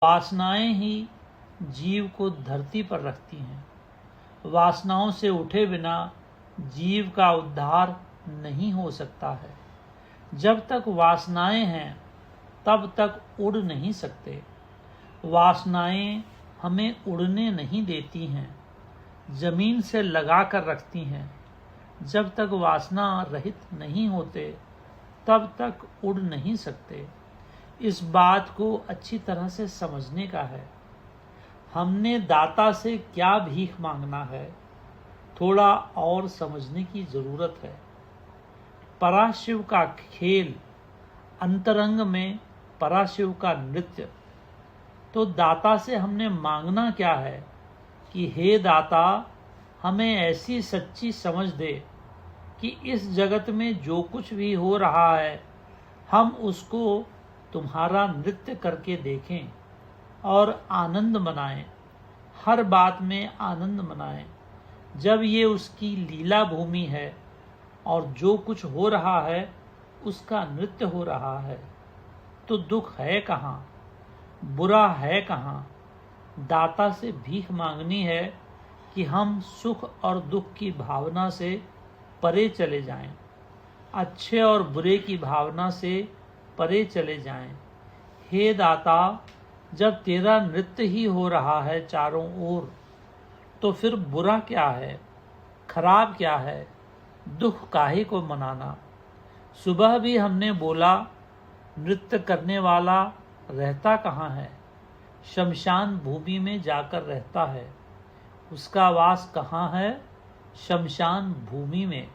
वासनाएं ही जीव को धरती पर रखती हैं। वासनाओं से उठे बिना जीव का उद्धार नहीं हो सकता है। जब तक वासनाएं हैं तब तक उड़ नहीं सकते। वासनाएं हमें उड़ने नहीं देती हैं, जमीन से लगा कर रखती हैं। जब तक वासना रहित नहीं होते तब तक उड़ नहीं सकते। इस बात को अच्छी तरह से समझने का है। हमने दाता से क्या भीख मांगना है, थोड़ा और समझने की जरूरत है। पराशिव का खेल, अंतरंग में पराशिव का नृत्य। तो दाता से हमने मांगना क्या है कि हे दाता, हमें ऐसी सच्ची समझ दे कि इस जगत में जो कुछ भी हो रहा है हम उसको तुम्हारा नृत्य करके देखें और आनंद मनाएं। हर बात में आनंद मनाएं। जब ये उसकी लीला भूमि है और जो कुछ हो रहा है उसका नृत्य हो रहा है, तो दुख है कहाँ, बुरा है कहाँ। दाता से भीख मांगनी है कि हम सुख और दुख की भावना से परे चले जाएं, अच्छे और बुरे की भावना से परे चले जाएं। हे दाता, जब तेरा नृत्य ही हो रहा है चारों ओर, तो फिर बुरा क्या है, खराब क्या है, दुख काहे को मनाना। सुबह भी हमने बोला नृत्य करने वाला रहता कहाँ है, शमशान भूमि में जाकर रहता है। उसका वास कहाँ है, शमशान भूमि में।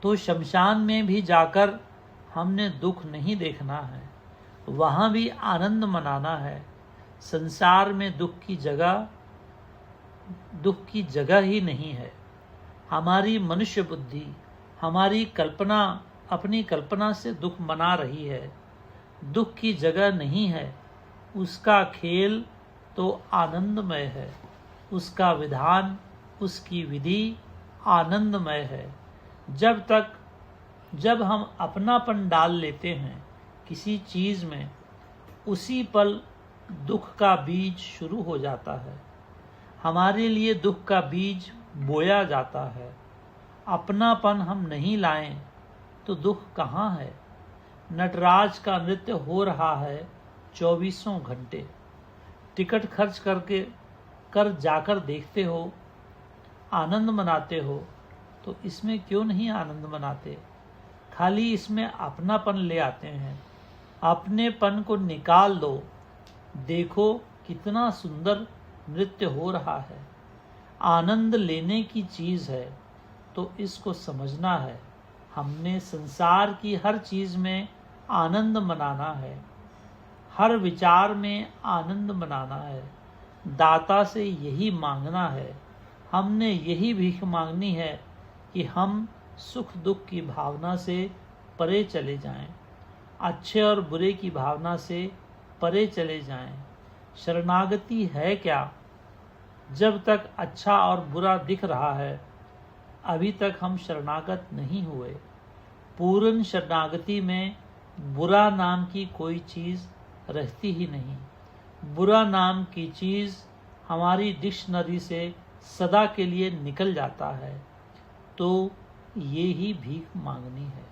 तो शमशान में भी जाकर हमने दुख नहीं देखना है, वहाँ भी आनंद मनाना है। संसार में दुख की जगह ही नहीं है। हमारी मनुष्य बुद्धि, हमारी कल्पना अपनी कल्पना से दुख मना रही है। दुख की जगह नहीं है। उसका खेल तो आनंदमय है। उसका विधान, उसकी विधि आनंदमय है। जब हम अपनापन डाल लेते हैं किसी चीज में, उसी पल दुख का बीज शुरू हो जाता है। हमारे लिए दुख का बीज बोया जाता है। अपनापन हम नहीं लाएं तो दुख कहाँ है। नटराज का नृत्य हो रहा है 24 घंटे। टिकट खर्च कर जाकर देखते हो, आनंद मनाते हो, तो इसमें क्यों नहीं आनंद मनाते। खाली इसमें अपनापन ले आते हैं। अपनेपन को निकाल दो, देखो कितना सुंदर नृत्य हो रहा है। आनंद लेने की चीज है तो इसको समझना है। हमने संसार की हर चीज में आनंद मनाना है, हर विचार में आनंद मनाना है। दाता से यही मांगना है। हमने यही भीख मांगनी है कि हम सुख दुख की भावना से परे चले जाएं, अच्छे और बुरे की भावना से परे चले जाएं। शरणागति है क्या? जब तक अच्छा और बुरा दिख रहा है अभी तक हम शरणागत नहीं हुए। पूर्ण शरणागति में बुरा नाम की कोई चीज रहती ही नहीं। बुरा नाम की चीज हमारी डिक्शनरी से सदा के लिए निकल जाता है। तो ये ही भीख मांगनी है।